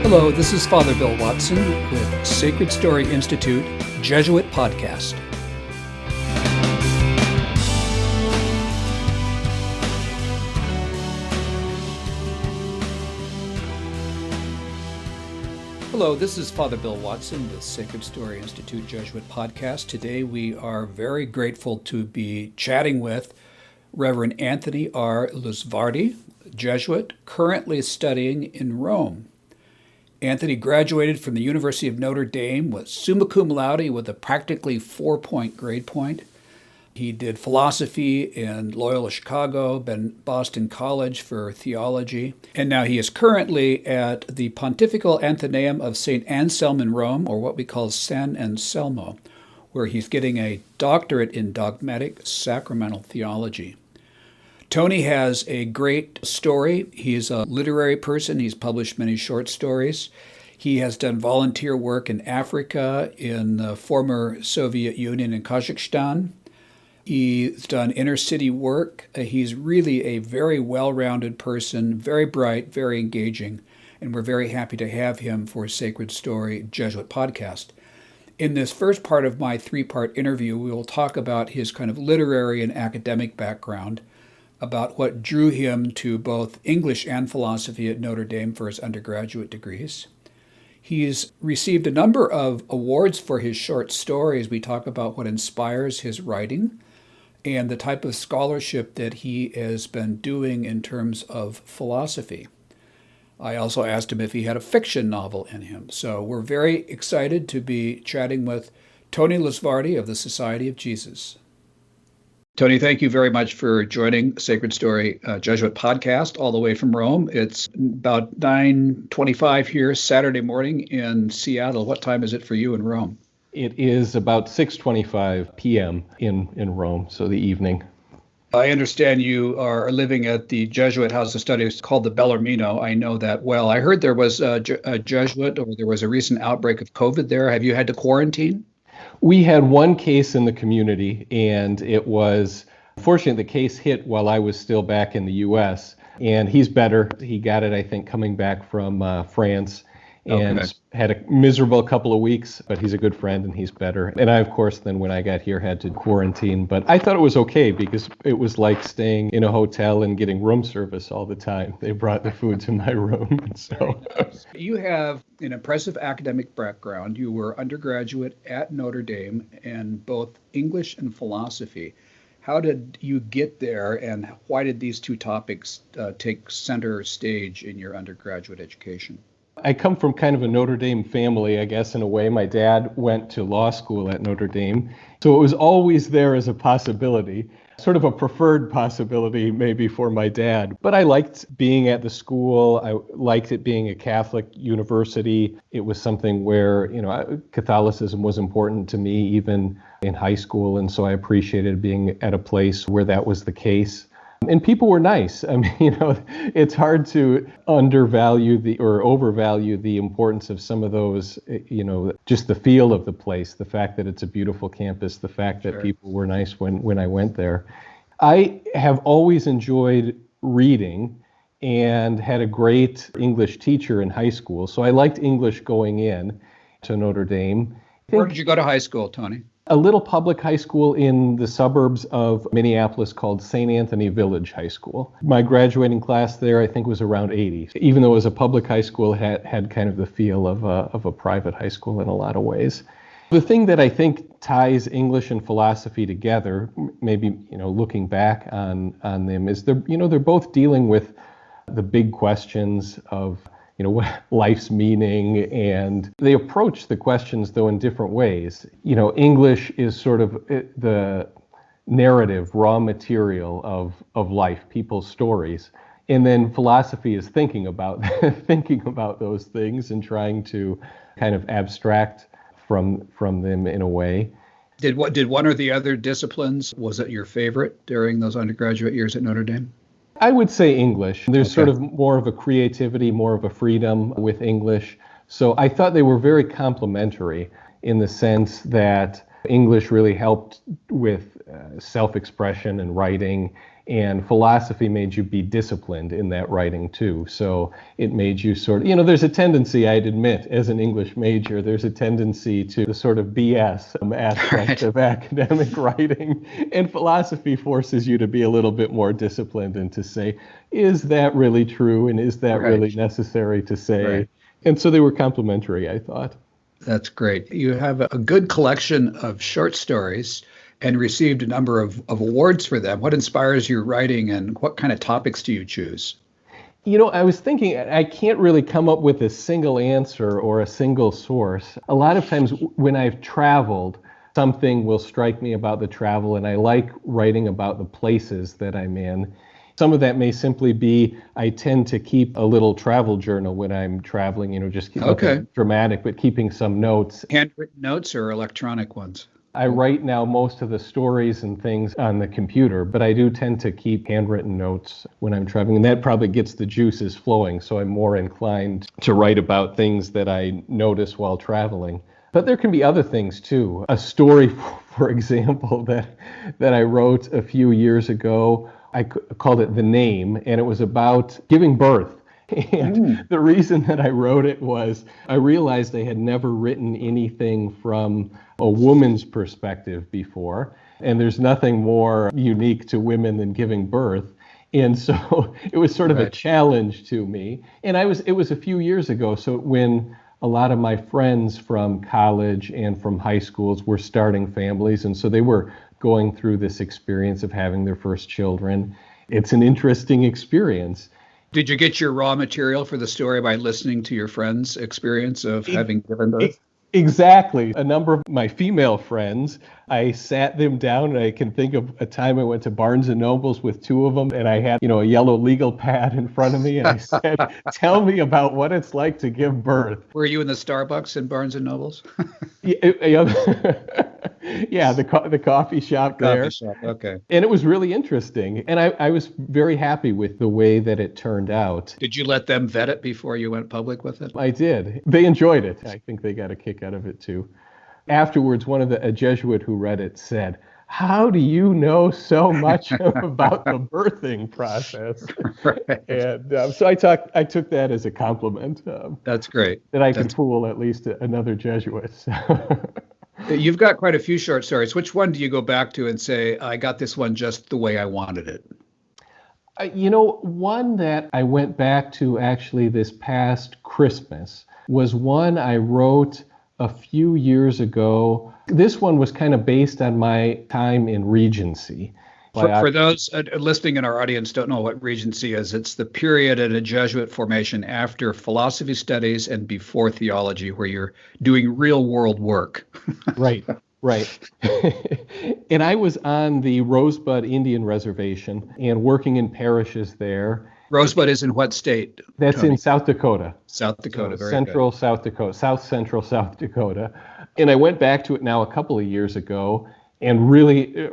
Hello, this is Father Bill Watson with Sacred Story Institute Jesuit Podcast. Hello, this is Father Bill Watson with Sacred Story Institute Jesuit Podcast. Today we are very grateful to be chatting with Reverend Anthony R. Lusvardi, Jesuit, currently studying in Rome. Anthony graduated from the University of Notre Dame with summa cum laude with a practically 4-point grade point. He did philosophy in Loyola Chicago, Boston College for theology, and now he is currently at the Pontifical Athenaeum of St. Anselm in Rome, or what we call San Anselmo, where he's getting a doctorate in dogmatic sacramental theology. Tony has a great story. He's a literary person. He's published many short stories. He has done volunteer work in Africa, in the former Soviet Union in Kazakhstan. He's done inner city work. He's really a very well-rounded person, very bright, very engaging, and we're very happy to have him for Sacred Story Jesuit Podcast. In this first part of my 3-part interview, we will talk about his kind of literary and academic background, about what drew him to both English and philosophy at Notre Dame for his undergraduate degrees. He's received a number of awards for his short stories. We talk about what inspires his writing and the type of scholarship that he has been doing in terms of philosophy. I also asked him if he had a fiction novel in him. So we're very excited to be chatting with Tony Lusvardi of the Society of Jesus. Tony, thank you very much for joining Sacred Story Jesuit Podcast all the way from Rome. It's about 9:25 here Saturday morning in Seattle. What time is it for you in Rome? It is about 6:25 p.m. in Rome, so the evening. I understand you are living at the Jesuit House of Studies called the Bellarmino. I know that well. I heard there was a Jesuit, or there was a recent outbreak of COVID there. Have you had to quarantine? We had one case in the community, and it was, fortunately, the case hit while I was still back in the U.S., and he's better. He got it, I think, coming back from France, and had a miserable couple of weeks, but he's a good friend and he's better. And I, of course, then when I got here, had to quarantine, but I thought it was okay because it was like staying in a hotel and getting room service all the time. They brought the food to my room. So you have an impressive academic background. You were undergraduate at Notre Dame in both English and philosophy. How did you get there, and why did these two topics take center stage in your undergraduate education? I come from kind of a Notre Dame family, I guess, in a way. My dad went to law school at Notre Dame, so it was always there as a possibility, sort of a preferred possibility maybe for my dad. But I liked being at the school. I liked it being a Catholic university. It was something where, Catholicism was important to me even in high school, and so I appreciated being at a place where that was the case. And people were nice. I mean, it's hard to undervalue or overvalue the importance of some of those, just the feel of the place, the fact that it's a beautiful campus, the fact that people were nice when I went there. I have always enjoyed reading and had a great English teacher in high school. So I liked English going in to Notre Dame. Where did you go to high school, Tony? A little public high school in the suburbs of Minneapolis called St. Anthony Village High School. My graduating class there, I think, was around 80. Even though it was a public high school, it had kind of the feel of a private high school in a lot of ways. The thing that I think ties English and philosophy together, maybe looking back on them, is they're both dealing with the big questions of life's meaning, and they approach the questions, though, in different ways. English is sort of the narrative, raw material of life, people's stories. And then philosophy is thinking about those things and trying to kind of abstract from them in a way. Did one or the other disciplines, was it your favorite during those undergraduate years at Notre Dame? I would say English. There's sort of more of a creativity, more of a freedom with English. So I thought they were very complementary in the sense that English really helped with self-expression and writing, And philosophy made you be disciplined in that writing too. So it made you sort of, there's a tendency, I'd admit, as an English major, there's a tendency to the sort of BS aspect of academic writing. And philosophy forces you to be a little bit more disciplined and to say, is that really true? And is that really necessary to say? Right. And so they were complementary, I thought. That's great. You have a good collection of short stories and received a number of awards for them. What inspires your writing, and what kind of topics do you choose? I was thinking, I can't really come up with a single answer or a single source. A lot of times when I've traveled, something will strike me about the travel, and I like writing about the places that I'm in. Some of that may simply be I tend to keep a little travel journal when I'm traveling, just keep dramatic, but keeping some notes. Handwritten notes or electronic ones? I write now most of the stories and things on the computer, but I do tend to keep handwritten notes when I'm traveling, and that probably gets the juices flowing, so I'm more inclined to write about things that I notice while traveling. But there can be other things too. A story, for example, that I wrote a few years ago, I called it The Name, and it was about giving birth. And the reason that I wrote it was I realized I had never written anything from a woman's perspective before, and there's nothing more unique to women than giving birth. And so it was sort of a challenge to me. And it was a few years ago, so when a lot of my friends from college and from high schools were starting families, and so they were going through this experience of having their first children. It's an interesting experience. Did you get your raw material for the story by listening to your friends' experience of having given birth? Exactly. A number of my female friends, I sat them down, and I can think of a time I went to Barnes & Noble's with two of them, and I had, a yellow legal pad in front of me, and I said, tell me about what it's like to give birth. Were you in the Starbucks in Barnes & Noble's? Yeah, the coffee shop there. Coffee shop, okay. And it was really interesting. And I was very happy with the way that it turned out. Did you let them vet it before you went public with it? I did. They enjoyed it. I think they got a kick out of it too. Afterwards, a Jesuit who read it said, how do you know so much about the birthing process? Right. And so I took that as a compliment. That's great. That I can fool at least another Jesuit. You've got quite a few short stories. Which one do you go back to and say, I got this one just the way I wanted it? One that I went back to actually this past Christmas was one I wrote a few years ago. This one was kind of based on my time in Regency. For those listening in our audience don't know what Regency is, it's the period in a Jesuit formation after philosophy studies and before theology, where you're doing real world work. Right. And I was on the Rosebud Indian Reservation and working in parishes there. Rosebud is in what state? That's Tony? In South Dakota. South Dakota, very Central good. South Dakota, South Central South Dakota. And I went back to it now a couple of years ago, and really,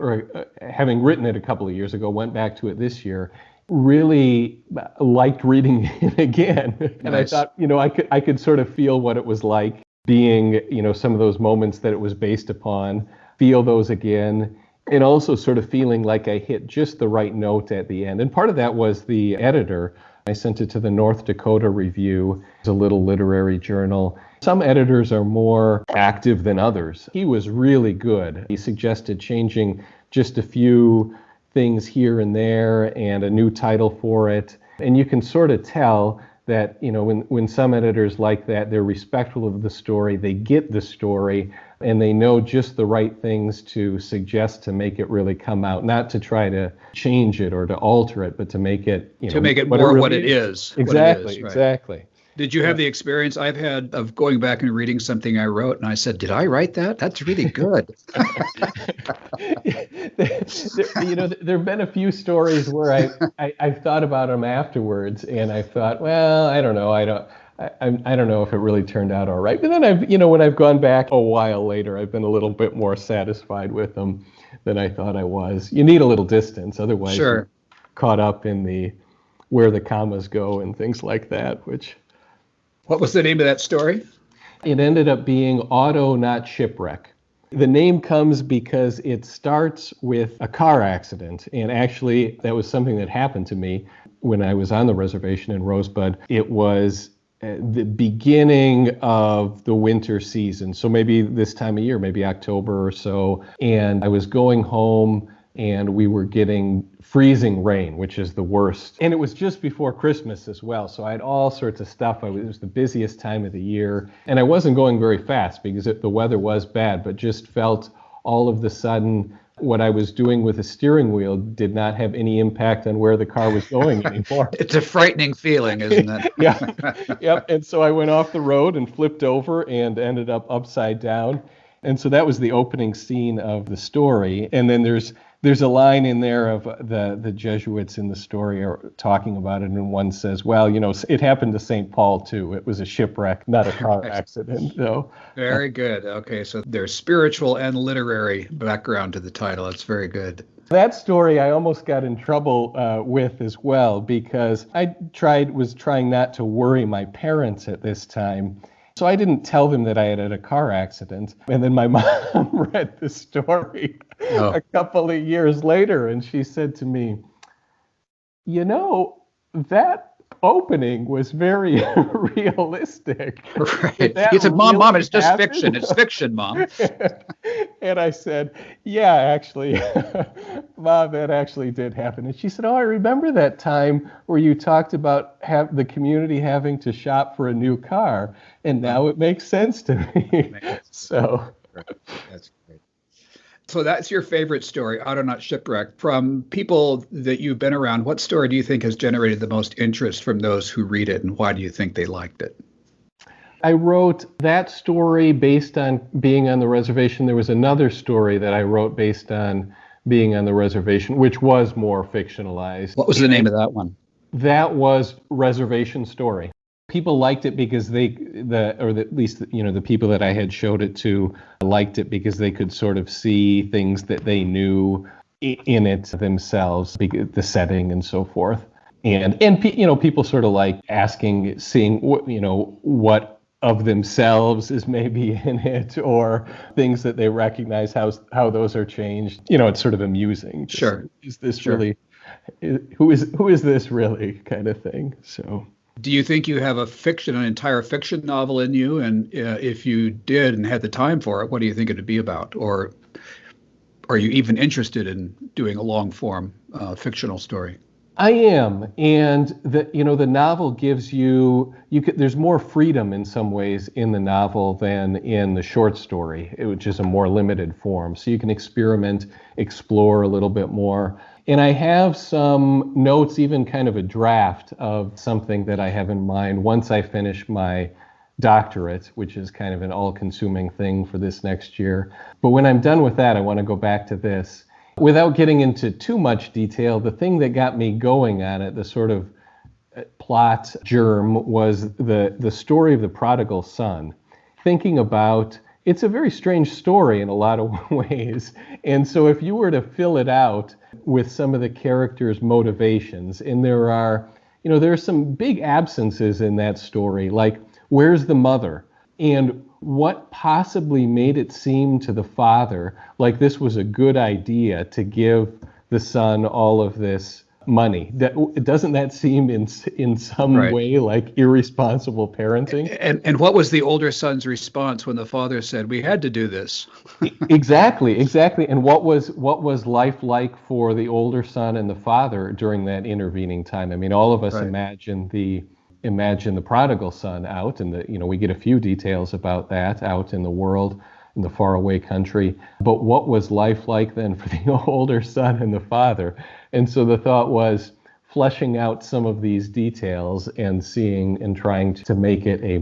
having written it a couple of years ago, went back to it this year, really liked reading it again. And nice. I thought, I could sort of feel what it was like being, some of those moments that it was based upon, feel those again, and also sort of feeling like I hit just the right note at the end. And part of that was the editor. I sent it to the North Dakota Review. It's a little literary journal. Some editors are more active than others. He was really good. He suggested changing just a few things here and there and a new title for it. And you can sort of tell that, when some editors like that, they're respectful of the story, they get the story, and they know just the right things to suggest to make it really come out, not to try to change it or to alter it, but to make it, to make it more what it is. Exactly, right? Exactly. Did you have the experience I've had of going back and reading something I wrote, and I said, did I write that? That's really good. There have been a few stories where I've thought about them afterwards, and I thought, well, I don't know. I don't know if it really turned out all right. But then when I've gone back a while later, I've been a little bit more satisfied with them than I thought I was. You need a little distance, otherwise you're caught up in where the commas go and things like that, which... What was the name of that story? It ended up being Auto, Not Shipwreck. The name comes because it starts with a car accident. And actually, that was something that happened to me when I was on the reservation in Rosebud. It was the beginning of the winter season. So maybe this time of year, maybe October or so. And I was going home and we were getting freezing rain, which is the worst. And it was just before Christmas as well. So I had all sorts of stuff. It was the busiest time of the year. And I wasn't going very fast because the weather was bad, but just felt all of the sudden what I was doing with the steering wheel did not have any impact on where the car was going anymore. It's a frightening feeling, isn't it? Yeah. Yep. And so I went off the road and flipped over and ended up upside down. And so that was the opening scene of the story. And then there's a line in there of the Jesuits in the story are talking about it, and one says, well, it happened to St. Paul too. It was a shipwreck, not a car accident. So very good. Okay, so there's spiritual and literary background to the title. That's very good. That story I almost got in trouble with as well, because I was trying not to worry my parents at this time. So I didn't tell them that I had a car accident. And then my mom read the story a couple of years later, and she said to me, that opening was very realistic. Right. He said, Mom, it's just fiction. It's fiction, Mom. And I said, yeah, actually, Mom, that actually did happen. And she said, I remember that time where you talked about the community having to shop for a new car. And now it makes sense to me. So that's great. So that's your favorite story, Out or Not Shipwrecked. From people that you've been around, what story do you think has generated the most interest from those who read it, and why do you think they liked it? I wrote that story based on being on the reservation. There was another story that I wrote based on being on the reservation, which was more fictionalized. What was the name of that one? That was Reservation Story. People liked it because at least the people that I had showed it to liked it because they could sort of see things that they knew in it themselves, the setting and so forth. And people sort of like seeing what of themselves is maybe in it, or things that they recognize how those are changed. It's sort of amusing. Sure. Is this really? Who is this really? Kind of thing. So. Do you think you have an entire fiction novel in you? And if you did and had the time for it, what do you think it would be about? Or are you even interested in doing a long form fictional story? I am. And the novel gives there's more freedom in some ways in the novel than in the short story, which is a more limited form. So you can explore a little bit more. And I have some notes, even kind of a draft of something that I have in mind once I finish my doctorate, which is kind of an all-consuming thing for this next year. But when I'm done with that, I want to go back to this. Without getting into too much detail, the thing that got me going on it, the sort of plot germ, was the story of the prodigal son. Thinking about, it's a very strange story in a lot of ways. And so if you were to fill it out with some of the characters' motivations, and there are some big absences in that story, like where's the mother? And what possibly made it seem to the father like this was a good idea to give the son all of this money? Doesn't that seem in some way like irresponsible parenting? And what was the older son's response when the father said, we had to do this? Exactly. And what was life like for the older son and the father during that intervening time? I mean, all of us imagine the prodigal son out, and we get a few details about that out in the world, in the faraway country. But what was life like then for the older son and the father? And so the thought was fleshing out some of these details and seeing and trying to make it a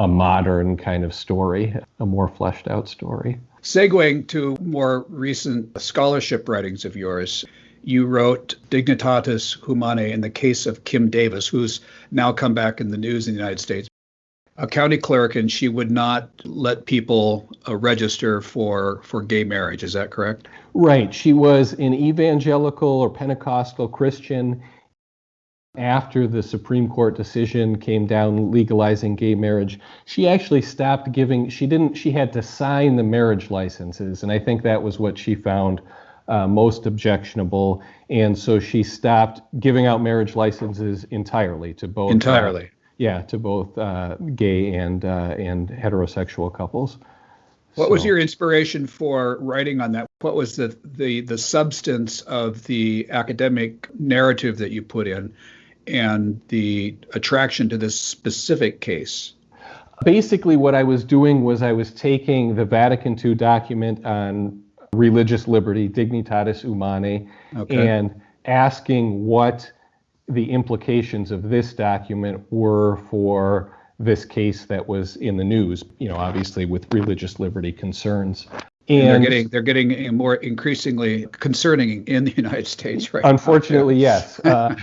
modern kind of story, a more fleshed out story. Segueing to more recent scholarship writings of yours, you wrote Dignitatis Humanae in the case of Kim Davis, who's now come back in the news in the United States. A county clerk, and she would not let people register for gay marriage. Is that correct? Right. She was an evangelical or Pentecostal Christian. after the Supreme Court decision came down legalizing gay marriage, she actually stopped giving, she had to sign the marriage licenses. And I think that was what she found most objectionable. And so she stopped giving out marriage licenses entirely to both. Entirely. To both gay and heterosexual couples. What was your inspiration for writing on that? What was the substance of the academic narrative that you put in and the attraction to this specific case? Basically, what I was doing was I was taking the Vatican II document on religious liberty, Dignitatis Humanae, and asking what the implications of this document were for this case that was in the news, obviously with religious liberty concerns. And they're getting more increasingly concerning in the United States right now. Unfortunately, yes. The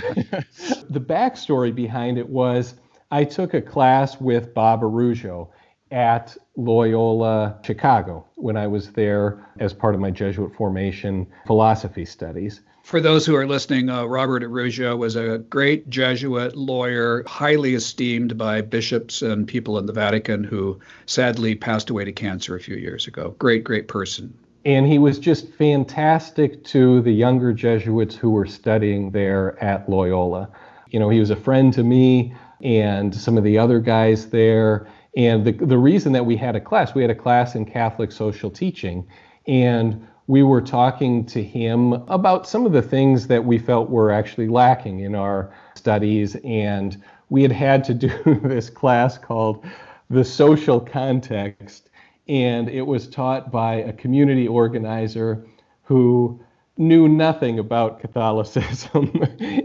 backstory behind it was I took a class with Bob Araujo at Loyola Chicago when I was there as part of my Jesuit formation philosophy studies. For those who are listening, Robert Araujo was a great Jesuit lawyer, highly esteemed by bishops and people in the Vatican who sadly passed away to cancer a few years ago. Great, great person. And he was just fantastic to the younger Jesuits who were studying there at Loyola. He was a friend to me and some of the other guys there. And the reason that we had a class in Catholic social teaching, and we were talking to him about some of the things that we felt were actually lacking in our studies. And we had to do this class called The Social Context. And it was taught by a community organizer who knew nothing about Catholicism.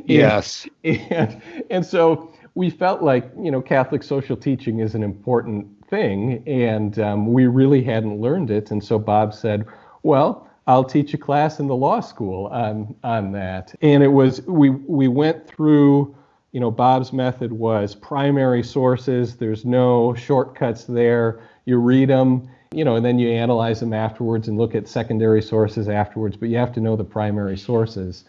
Yes. And so we felt like, Catholic social teaching is an important thing. And we really hadn't learned it. And so Bob said, well, I'll teach a class in the law school on that. And it was, we went through, Bob's method was primary sources. There's no shortcuts there. You read them, and then you analyze them afterwards and look at secondary sources afterwards, but you have to know the primary sources.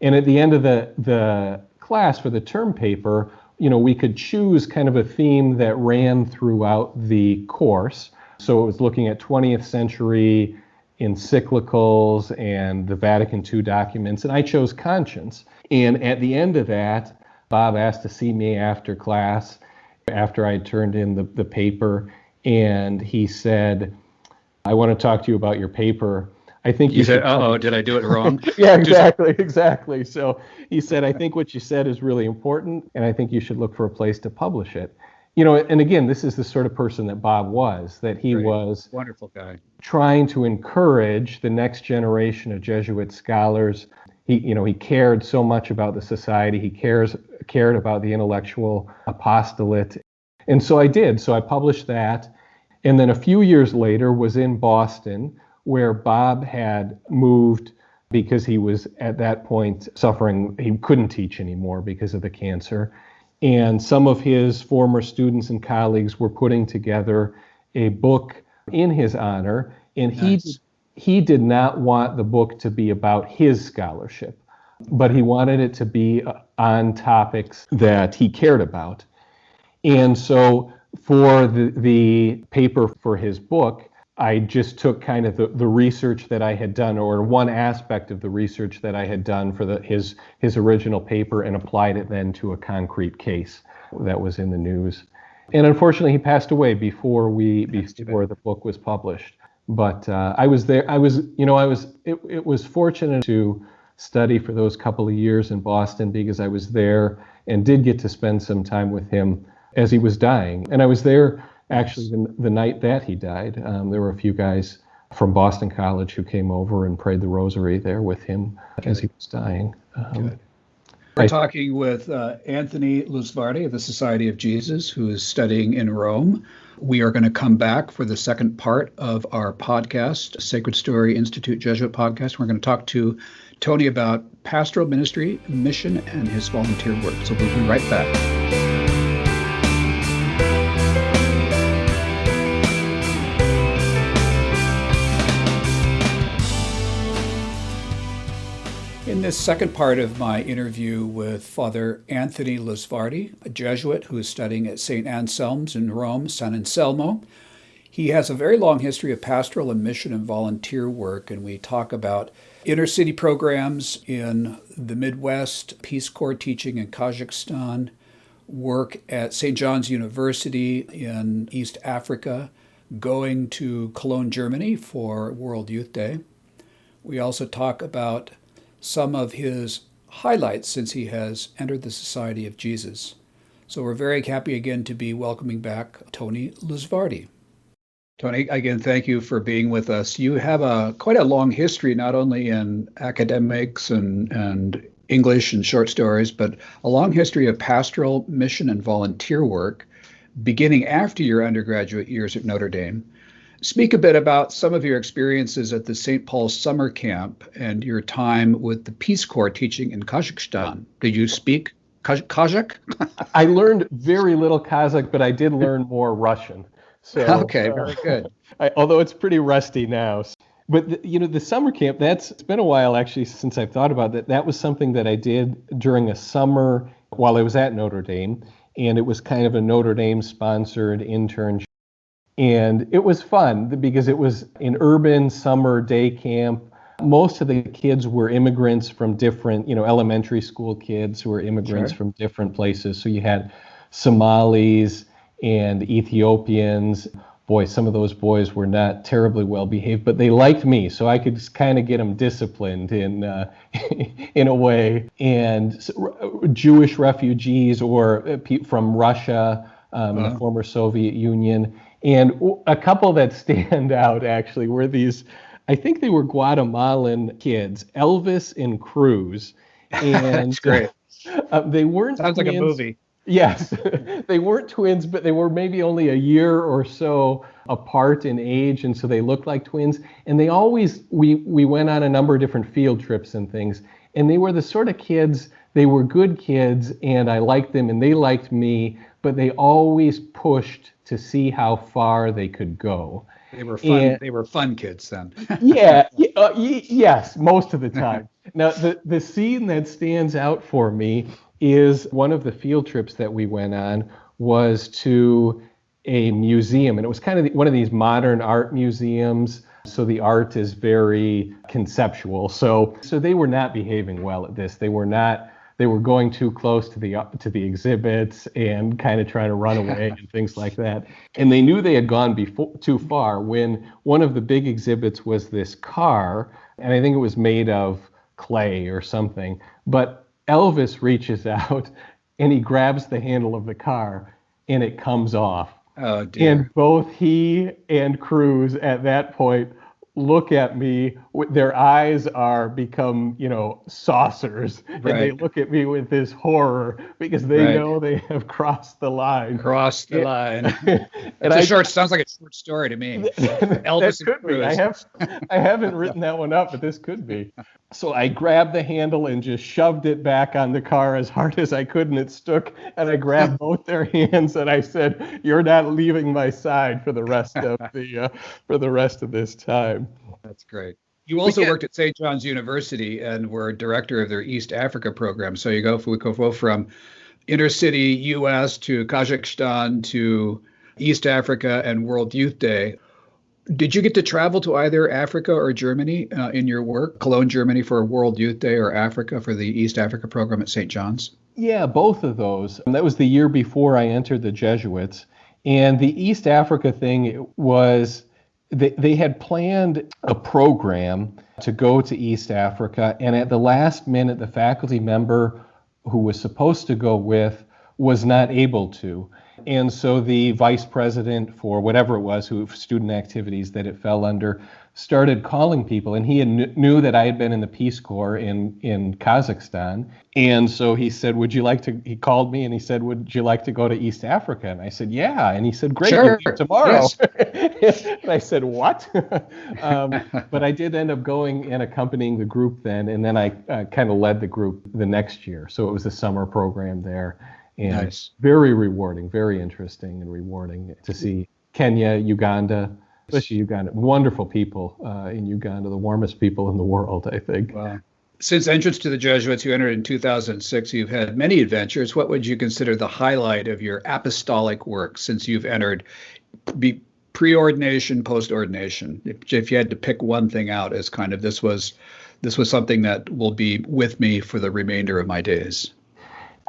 And at the end of the class for the term paper, we could choose kind of a theme that ran throughout the course. So it was looking at 20th century encyclicals and the Vatican II documents, and I chose conscience. And at the end of that, Bob asked to see me after class, after I turned in the paper, and he said, I want to talk to you about your paper. I think you said, did I do it wrong? Yeah, exactly. So he said, I think what you said is really important, and I think you should look for a place to publish it. And again, this is the sort of person that Bob was, that he was wonderful guy, trying to encourage the next generation of Jesuit scholars. He cared so much about the society. He cared about the intellectual apostolate. And so I did. So I published that. And then a few years later was in Boston, where Bob had moved because he was at that point suffering. He couldn't teach anymore because of the cancer. And some of his former students and colleagues were putting together a book in his honor. And he did not want the book to be about his scholarship, but he wanted it to be on topics that he cared about. And so for the paper for his book, I just took kind of the research that I had done, or one aspect of the research that I had done for his original paper, and applied it then to a concrete case that was in the news. And unfortunately, he passed away before the book was published. But I was there. It was fortunate to study for those couple of years in Boston because I was there and did get to spend some time with him as he was dying. And I was there actually the night that he died. There were a few guys from Boston College who came over and prayed the rosary there with him as he was dying. We're talking with Anthony Lusvardi of the Society of Jesus, who is studying in Rome. We are going to come back for the second part of our podcast, Sacred Story Institute Jesuit podcast. We're going to talk to Tony about pastoral ministry, mission, and his volunteer work. So we'll be right back. In this second part of my interview with Father Anthony Lusvardi, a Jesuit who is studying at St. Anselm's in Rome, San Anselmo. He has a very long history of pastoral and mission and volunteer work, and we talk about inner city programs in the Midwest, Peace Corps teaching in Kazakhstan, work at St. John's University in East Africa, going to Cologne, Germany for World Youth Day. We also talk about some of his highlights since he has entered the Society of Jesus. So we're very happy again to be welcoming back Tony Lusvardi. Tony, again, thank you for being with us. You have quite a long history, not only in academics and English and short stories, but a long history of pastoral mission and volunteer work, beginning after your undergraduate years at Notre Dame. Speak a bit about some of your experiences at the St. Paul's summer camp and your time with the Peace Corps teaching in Kazakhstan. Did you speak Kazakh? I learned very little Kazakh, but I did learn more Russian. So, okay, very good. Although it's pretty rusty now. But the summer camp, it's been a while actually since I've thought about that. That was something that I did during a summer while I was at Notre Dame, and it was kind of a Notre Dame sponsored internship. And it was fun because it was an urban summer day camp. Most of the kids were immigrants from different, elementary school kids who were immigrants from different places. So you had Somalis and Ethiopians. Boy, some of those boys were not terribly well behaved, but they liked me, so I could kind of get them disciplined in in a way. And Jewish refugees or from Russia, the former Soviet Union, and a couple that stand out actually were these. I think they were Guatemalan kids, Elvis and Cruz, and that's great. They weren't. Sounds like a movie. Yes, they weren't twins, but they were maybe only a year or so apart in age, and so they looked like twins. And they always, we went on a number of different field trips and things, and they were the sort of kids, they were good kids, and I liked them, and they liked me, but they always pushed to see how far they could go. They were fun. They were fun kids then. Yes, most of the time. Now, the scene that stands out for me is one of the field trips that we went on was to a museum, and it was kind of one of these modern art museums. So the art is very conceptual. So they were not behaving well at this. They were not. They were going too close to the exhibits and kind of trying to run away and things like that. And they knew they had gone too far when one of the big exhibits was this car, and I think it was made of clay or something. But Elvis reaches out and he grabs the handle of the car and it comes off. Oh, dear. And both he and Cruz at that point look at me. Their eyes are become, saucers. Right. And they look at me with this horror because they know they have crossed the line. Crossed the line. Sounds like a short story to me. Elvis and Cruz. I haven't written that one up, but this could be. So I grabbed the handle and just shoved it back on the car as hard as I could, and it stuck. And I grabbed both their hands and I said, "You're not leaving my side for the rest of this time." That's great. You also worked at St. John's University and were director of their East Africa program. So we go from inner city U.S. to Kazakhstan to East Africa and World Youth Day. Did you get to travel to either Africa or Germany in your work? Cologne, Germany for World Youth Day, or Africa for the East Africa program at St. John's? Yeah, both of those. And that was the year before I entered the Jesuits. And the East Africa thing was, they had planned a program to go to East Africa. And at the last minute, the faculty member who was supposed to go with was not able to. And so the vice president for whatever it was, student activities that it fell under, started calling people. And he knew that I had been in the Peace Corps in Kazakhstan. And so he said, he called me and he said, "Would you like to go to East Africa?" And I said, "Yeah." And he said, "Great, sure. Tomorrow." Yes. And I said, "What?" But I did end up going and accompanying the group then. And then I kind of led the group the next year. So it was a summer program there. And nice. Very rewarding, very interesting and rewarding to see Kenya, Uganda, especially Uganda. Wonderful people in Uganda, the warmest people in the world, I think. Wow. Since entrance to the Jesuits, you entered in 2006. You've had many adventures. What would you consider the highlight of your apostolic work since you've entered, be pre-ordination, post-ordination? If you had to pick one thing out as kind of this was something that will be with me for the remainder of my days.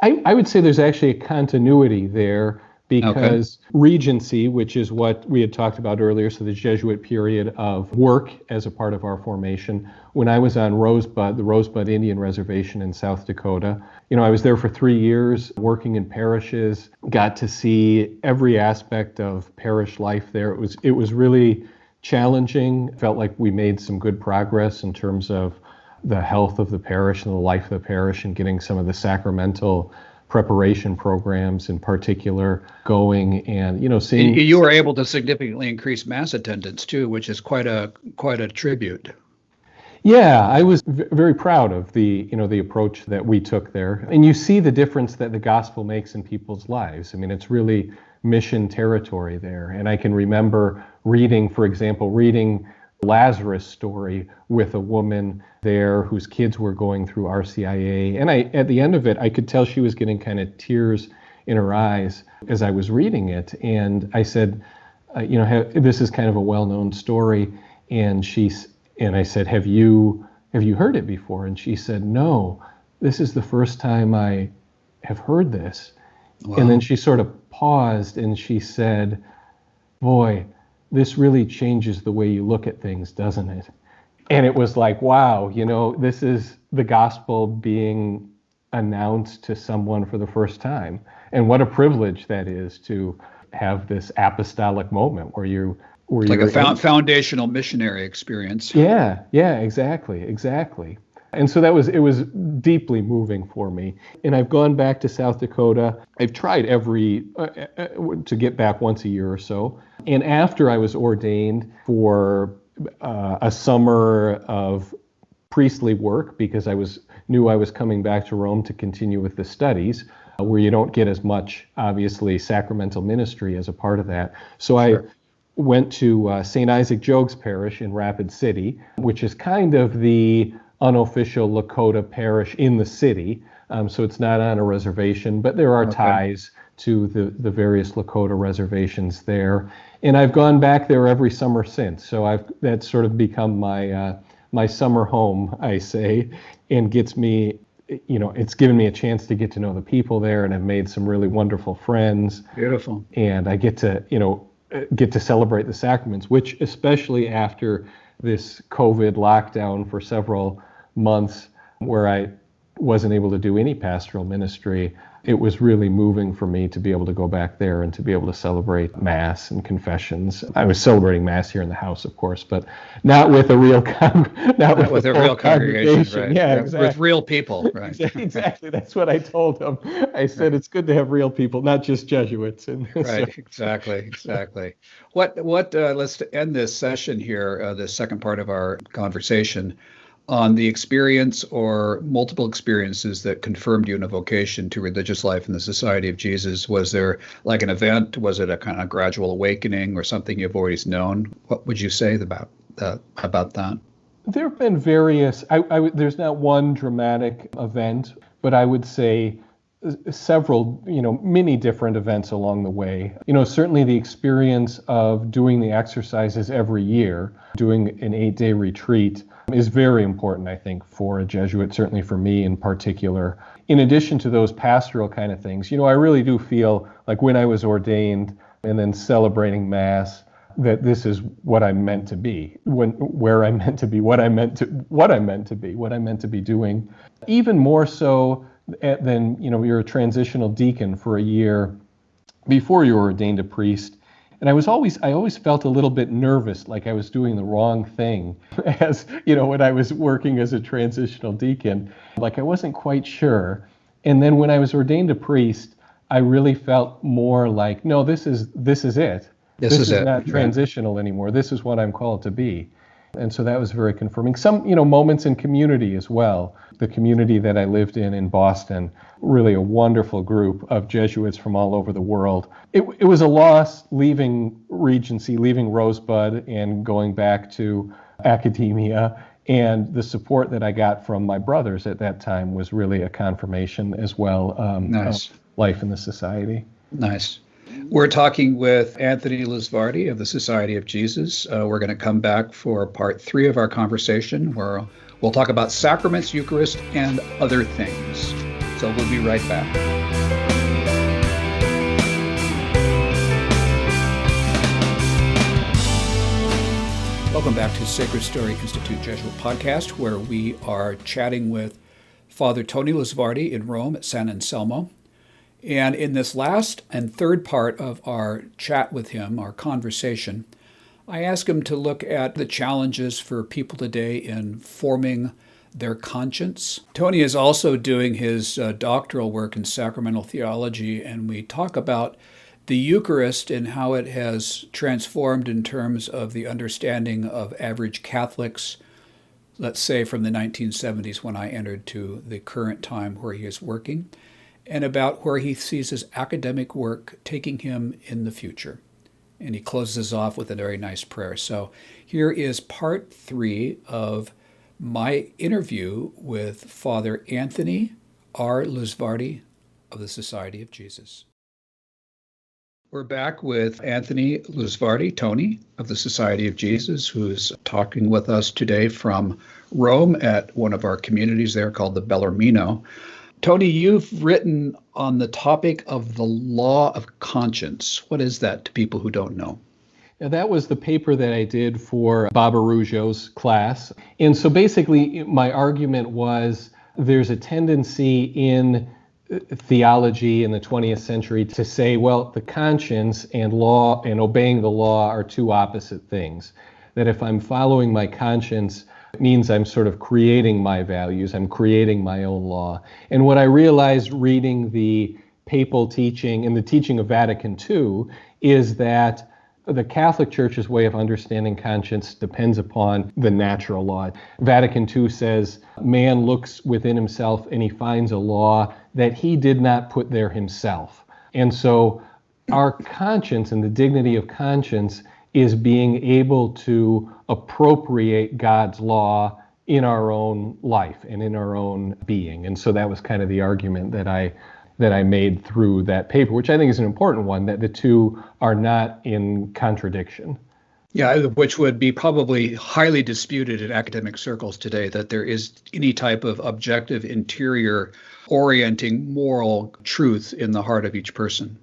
I would say there's actually a continuity there because Regency, which is what we had talked about earlier, so the Jesuit period of work as a part of our formation, when I was on Rosebud, the Rosebud Indian Reservation in South Dakota, I was there for 3 years working in parishes, got to see every aspect of parish life there. It was really challenging. Felt like we made some good progress in terms of the health of the parish and the life of the parish and getting some of the sacramental preparation programs in particular going and seeing. You were able to significantly increase mass attendance too, which is quite a tribute. Yeah, I was very proud of the approach that we took there. And you see the difference that the gospel makes in people's lives. I mean, it's really mission territory there. And I can remember reading Lazarus' story with a woman there whose kids were going through RCIA. And at the end of it, I could tell she was getting kind of tears in her eyes as I was reading it. And I said, this is kind of a well-known story. And I said, have you heard it before? And she said, no, this is the first time I have heard this. Wow. And then she sort of paused and she said, boy, this really changes the way you look at things, doesn't it? And it was like, wow, this is the gospel being announced to someone for the first time. And what a privilege that is to have this apostolic moment where you're like a foundational missionary experience. Yeah, exactly. And so it was deeply moving for me. And I've gone back to South Dakota. I've tried to get back once a year or so. And after I was ordained for a summer of priestly work, because I knew I was coming back to Rome to continue with the studies, where you don't get as much, obviously, sacramental ministry as a part of that. So sure. I went to St. Isaac Jogues Parish in Rapid City, which is kind of the unofficial Lakota parish in the city. So it's not on a reservation, but there are ties to the various Lakota reservations there. And I've gone back there every summer since. So that's sort of become my summer home, I say, and gets me, it's given me a chance to get to know the people there, and I've made some really wonderful friends. Beautiful. And I get to celebrate the sacraments, which especially after this COVID lockdown for several months where I wasn't able to do any pastoral ministry, it was really moving for me to be able to go back there and to be able to celebrate Mass and confessions. I was celebrating Mass here in the house, of course, but not with a real not with a real congregation, right? Yeah, exactly. With real people, right? Exactly. That's what I told them. I said it's good to have real people, not just Jesuits. And right. Exactly. What? Let's end this session here, the second part of our conversation, on the experience or multiple experiences that confirmed you in a vocation to religious life in the Society of Jesus. Was there like an event? Was it a kind of gradual awakening or something you've always known? What would you say about that? There have been various, there's not one dramatic event, but I would say several, many different events along the way. Certainly the experience of doing the exercises every year, doing an 8-day retreat, is very important, I think, for a Jesuit, certainly for me in particular. In addition to those pastoral kind of things, I really do feel like when I was ordained and then celebrating Mass, that this is what I'm meant to be, where I'm meant to be, what I'm meant to be doing. Even more so than, you're a transitional deacon for a year before you were ordained a priest. And I always felt a little bit nervous, like I was doing the wrong thing as, when I was working as a transitional deacon, like I wasn't quite sure. And then when I was ordained a priest, I really felt more like, no, this is it. This is not transitional anymore. This is what I'm called to be. And so that was very confirming. Some, moments in community as well. The community that I lived in Boston, really a wonderful group of Jesuits from all over the world. It was a loss leaving Regency, leaving Rosebud and going back to academia And the support that I got from my brothers at that time was really a confirmation as well Nice. of life in the society. Nice. We're talking with Anthony Lusvardi of the Society of Jesus. We're going to come back for part 3 of our conversation, where we'll talk about sacraments, Eucharist, and other things. So we'll be right back. Welcome back to Sacred Story Institute Jesuit podcast, where we are chatting with Father Tony Lusvardi in Rome at San Anselmo. And in this last and third part of our chat with him, our conversation, I asked him to look at the challenges for people today in forming their conscience. Tony is also doing his doctoral work in sacramental theology, and we talk about the Eucharist and how it has transformed in terms of the understanding of average Catholics, let's say from the 1970s when I entered to the current time where he is working, and about where he sees his academic work taking him in the future. And he closes off with a very nice prayer. So here is part 3 of my interview with Father Anthony R. Lusvardi of the Society of Jesus. We're back with Anthony Lusvardi, Tony, of the Society of Jesus, who's talking with us today from Rome at one of our communities there called the Bellarmino. Tony, you've written on the topic of the law of conscience. What is that to people who don't know? Now, that was the paper that I did for Baba Ruggio's class. And so basically, my argument was there's a tendency in theology in the 20th century to say, well, the conscience and law and obeying the law are two opposite things. That if I'm following my conscience, it means I'm sort of creating my values, I'm creating my own law. And what I realized reading the papal teaching and the teaching of Vatican II is that the Catholic Church's way of understanding conscience depends upon the natural law. Vatican II says man looks within himself and he finds a law that he did not put there himself. And so our conscience and the dignity of conscience is being able to appropriate God's law in our own life and in our own being. And so that was kind of the argument that I made through that paper, which I think is an important one, that the two are not in contradiction. Yeah, which would be probably highly disputed in academic circles today, that there is any type of objective, interior, orienting moral truth in the heart of each person.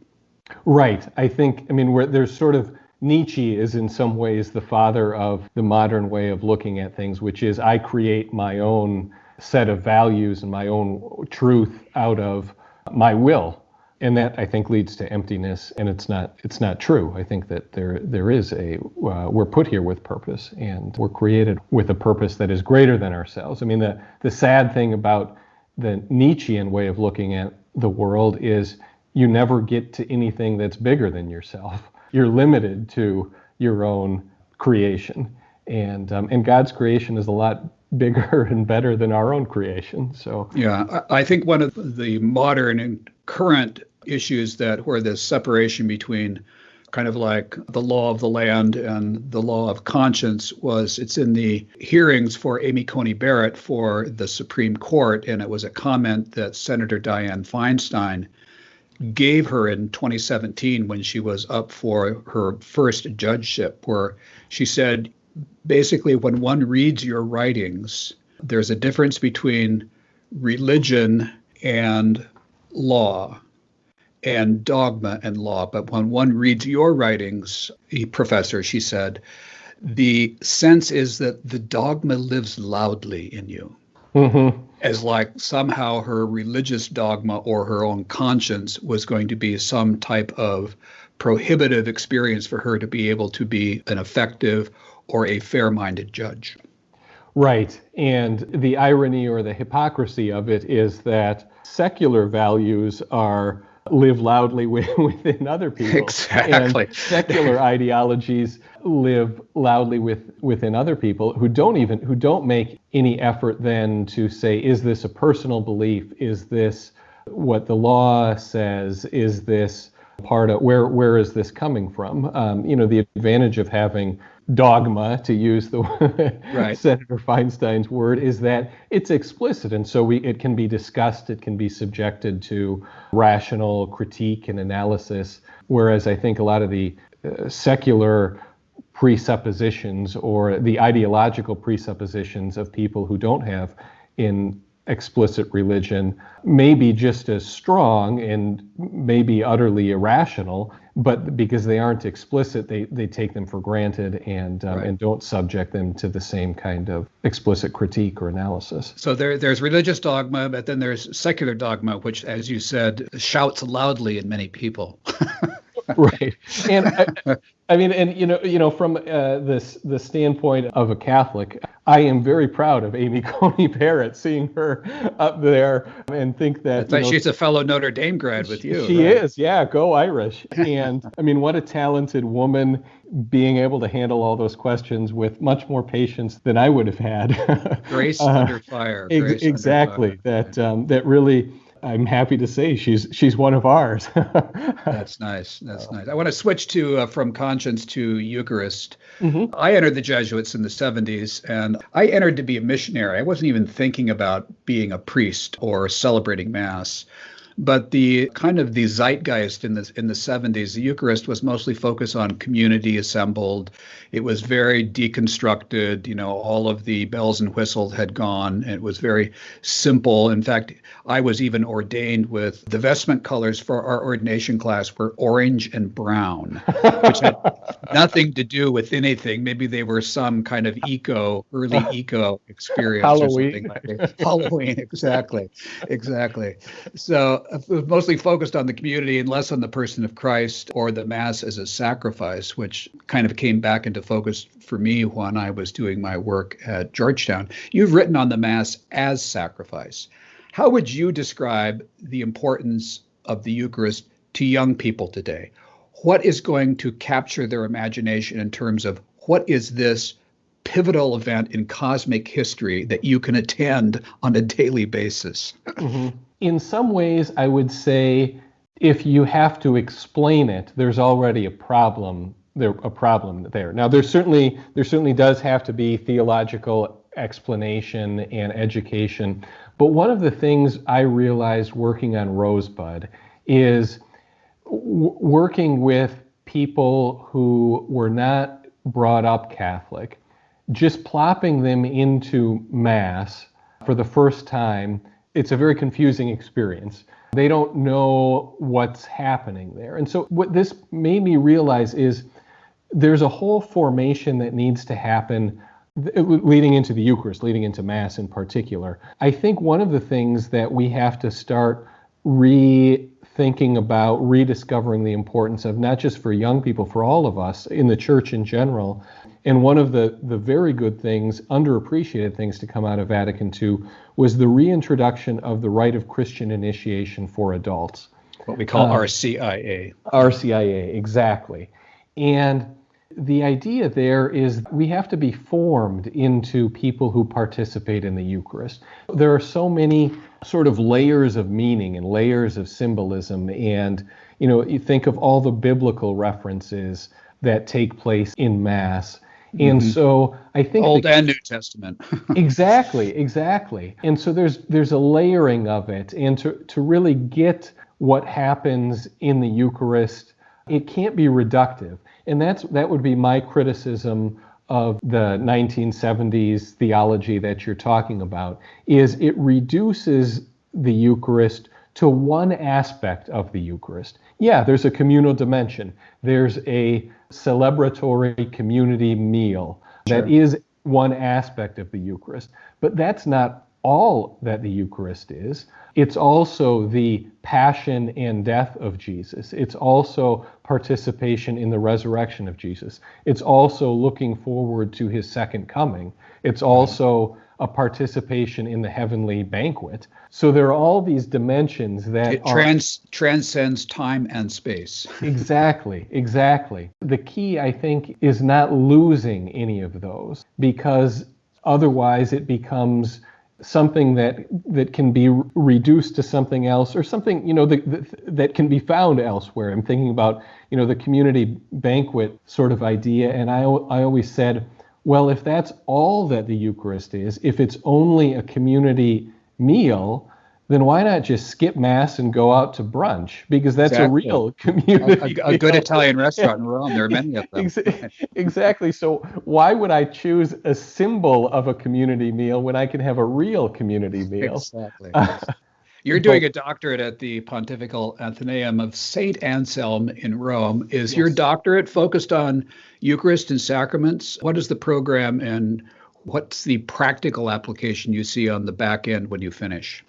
Right. There's sort of Nietzsche is in some ways the father of the modern way of looking at things, which is I create my own set of values and my own truth out of my will. And that, I think, leads to emptiness, and it's not true. I think that there is we're put here with purpose, and we're created with a purpose that is greater than ourselves. I mean, the sad thing about the Nietzschean way of looking at the world is you never get to anything that's bigger than yourself. You're limited to your own creation, and God's creation is a lot bigger and better than our own creation. So yeah, I think one of the modern and current issues that where the separation between kind of like the law of the land and the law of conscience was, it's in the hearings for Amy Coney Barrett for the Supreme Court, and it was a comment that Senator Dianne Feinstein gave her in 2017 when she was up for her first judgeship, where she said, basically, when one reads your writings, there's a difference between religion and law and dogma and law. But when one reads your writings, Professor, she said, the sense is that the dogma lives loudly in you. Mm-hmm. As like somehow her religious dogma or her own conscience was going to be some type of prohibitive experience for her to be able to be an effective or a fair-minded judge. Right. And the irony or the hypocrisy of it is that secular values live loudly within other people. Exactly. And secular ideologies live loudly within other people who don't make any effort then to say, is this a personal belief? Is this what the law says? Is this part of where is this coming from? The advantage of having dogma, to use the Right. Senator Feinstein's word, is that it's explicit, and so it can be discussed, it can be subjected to rational critique and analysis, whereas I think a lot of the secular presuppositions or the ideological presuppositions of people who don't have in explicit religion may be just as strong and may be utterly irrational, but because they aren't explicit, they take them for granted and don't subject them to the same kind of explicit critique or analysis. So there's religious dogma, but then there's secular dogma, which, as you said, shouts loudly in many people. Right. And I mean, and from the standpoint of a Catholic, I am very proud of Amy Coney Barrett, seeing her up there, and think that She's a fellow Notre Dame grad with you. She is, yeah, go Irish. And I mean, what a talented woman, being able to handle all those questions with much more patience than I would have had. Grace under fire. Grace exactly. Under fire. That really, I'm happy to say she's one of ours. That's nice. That's nice. I want to switch to from conscience to Eucharist. Mm-hmm. I entered the Jesuits in the 70s, and I entered to be a missionary. I wasn't even thinking about being a priest or celebrating Mass. But the kind of the zeitgeist in the 70s, the Eucharist was mostly focused on community assembled. It was very deconstructed. All of the bells and whistles had gone. It was very simple. In fact, I was even ordained with the vestment colors for our ordination class were orange and brown, which had nothing to do with anything. Maybe they were some kind of early eco experience Halloween. or something like that. Halloween, exactly. So it was mostly focused on the community and less on the person of Christ or the Mass as a sacrifice, which kind of came back into focus for me when I was doing my work at Georgetown. You've written on the Mass as sacrifice. How would you describe the importance of the Eucharist to young people today? What is going to capture their imagination in terms of what is this pivotal event in cosmic history that you can attend on a daily basis? Mm-hmm. In some ways, I would say if you have to explain it, there's already a problem there. Now, there certainly does have to be theological explanation and education. But one of the things I realized working on Rosebud is working with people who were not brought up Catholic, just plopping them into Mass for the first time. It's a very confusing experience. They don't know what's happening there. And so what this made me realize is there's a whole formation that needs to happen leading into the Eucharist, leading into Mass in particular. I think one of the things that we have to start rethinking about, rediscovering the importance of, not just for young people, for all of us in the church in general. And one of the very good things, underappreciated things to come out of Vatican II was the reintroduction of the rite of Christian initiation for adults. What we call RCIA. RCIA, exactly. And the idea there is we have to be formed into people who participate in the Eucharist. There are so many sort of layers of meaning and layers of symbolism. And, you think of all the biblical references that take place in Mass. And so I think Old and New Testament. Exactly. And so there's a layering of it. And to really get what happens in the Eucharist, it can't be reductive. And that would be my criticism of the 1970s theology that you're talking about, is it reduces the Eucharist to one aspect of the Eucharist. Yeah, there's a communal dimension. There's a celebratory community meal. Sure. That is one aspect of the Eucharist. But that's not all that the Eucharist is. It's also the passion and death of Jesus. It's also participation in the resurrection of Jesus. It's also looking forward to his second coming. It's also a participation in the heavenly banquet. So there are all these dimensions that transcends time and space. Exactly. The key, I think, is not losing any of those, because otherwise it becomes something that can be reduced to something else, or something, that can be found elsewhere. I'm thinking about, the community banquet sort of idea. And I always said, well, if that's all that the Eucharist is, if it's only a community meal, then why not just skip Mass and go out to brunch? Because that's Exactly. a real community A good Italian restaurant in Rome. There are many of them. Exactly. So why would I choose a symbol of a community meal when I can have a real community meal? Exactly. You're doing a doctorate at the Pontifical Athenaeum of St. Anselm in Rome. Is your doctorate focused on Eucharist and sacraments? What is the program, and what's the practical application you see on the back end when you finish?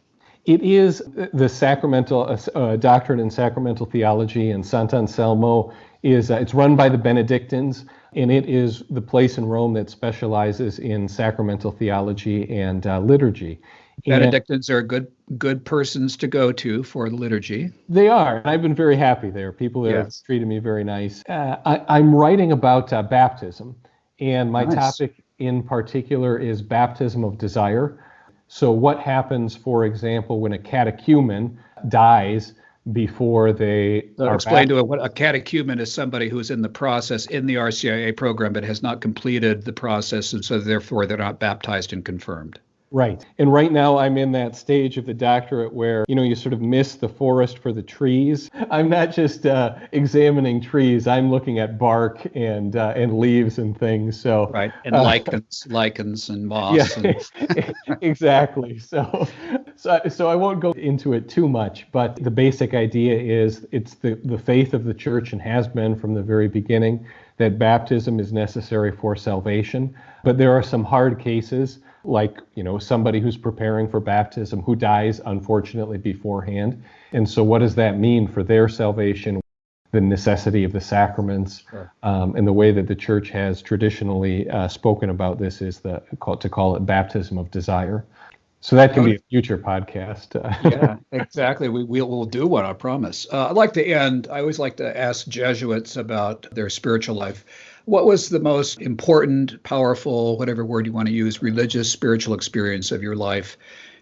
It is the sacramental doctorate in sacramental theology, and Sant'Anselmo is it's run by the Benedictines, and it is the place in Rome that specializes in sacramental theology and liturgy. Benedictines are good persons to go to for liturgy. They are. I've been very happy there. People there have treated me very nice. I'm writing about baptism, and my topic in particular is baptism of desire. So what happens, for example, when a catechumen dies before they are explain to it what a catechumen is. Somebody who's in the process in the RCIA program but has not completed the process, and so therefore they're not baptized and confirmed. Right. And right now I'm in that stage of the doctorate where, you sort of miss the forest for the trees. I'm not just examining trees. I'm looking at bark and leaves and things. So right. And lichens and moss. Yeah, exactly. So I won't go into it too much, but the basic idea is it's the faith of the church, and has been from the very beginning, that baptism is necessary for salvation. But there are some hard cases, like, somebody who's preparing for baptism who dies, unfortunately, beforehand. And so what does that mean for their salvation? The necessity of the sacraments, and the way that the church has traditionally spoken about this is to call it baptism of desire. So that can be a future podcast. Yeah, exactly. We'll do one, I promise. I always like to ask Jesuits about their spiritual life. What was the most important, powerful, whatever word you want to use, religious, spiritual experience of your life?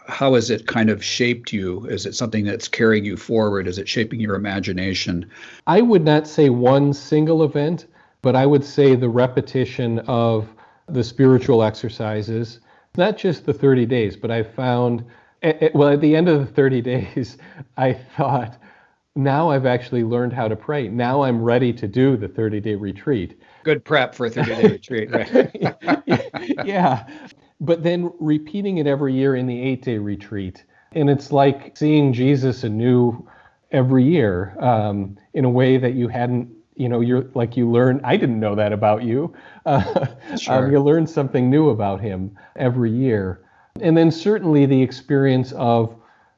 How has it kind of shaped you? Is it something that's carrying you forward? Is it shaping your imagination? I would not say one single event, but I would say the repetition of the spiritual exercises, not just the 30 days, but I found, at the end of the 30 days, I thought, now I've actually learned how to pray. Now I'm ready to do the 30-day retreat. Good prep for a 30-day retreat, right? Yeah. But then repeating it every year in the 8-day retreat. And it's like seeing Jesus anew every year, in a way that you hadn't, you learn, I didn't know that about you. Sure. You learn something new about him every year. And then certainly the experience of,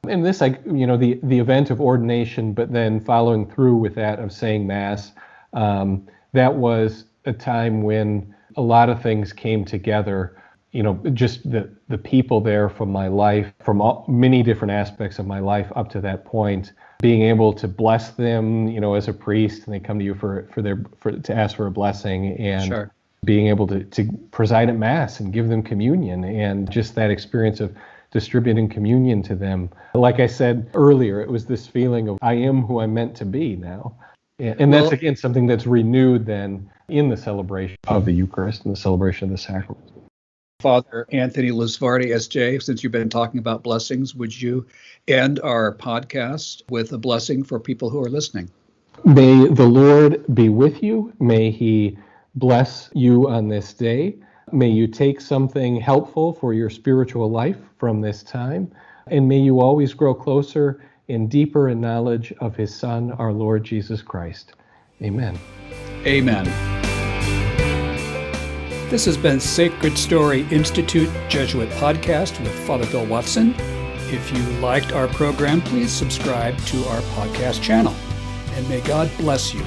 and this, the event of ordination, but then following through with that of saying Mass, that was a time when a lot of things came together. Just the people there from my life, from many different aspects of my life up to that point, being able to bless them, as a priest, and they come to you to ask for a blessing, and Sure. being able to preside at Mass and give them communion, and just that experience of distributing communion to them. Like I said earlier, it was this feeling of I am who I'm meant to be now. And that's, again, something that's renewed then in the celebration of the Eucharist and the celebration of the sacrament. Father Anthony Lusvardi, SJ, since you've been talking about blessings, would you end our podcast with a blessing for people who are listening? May the Lord be with you. May he bless you on this day. May you take something helpful for your spiritual life from this time. And may you always grow closer and deeper in knowledge of his Son, our Lord Jesus Christ. Amen. Amen. This has been Sacred Story Institute Jesuit Podcast with Father Bill Watson. If you liked our program, please subscribe to our podcast channel. And may God bless you.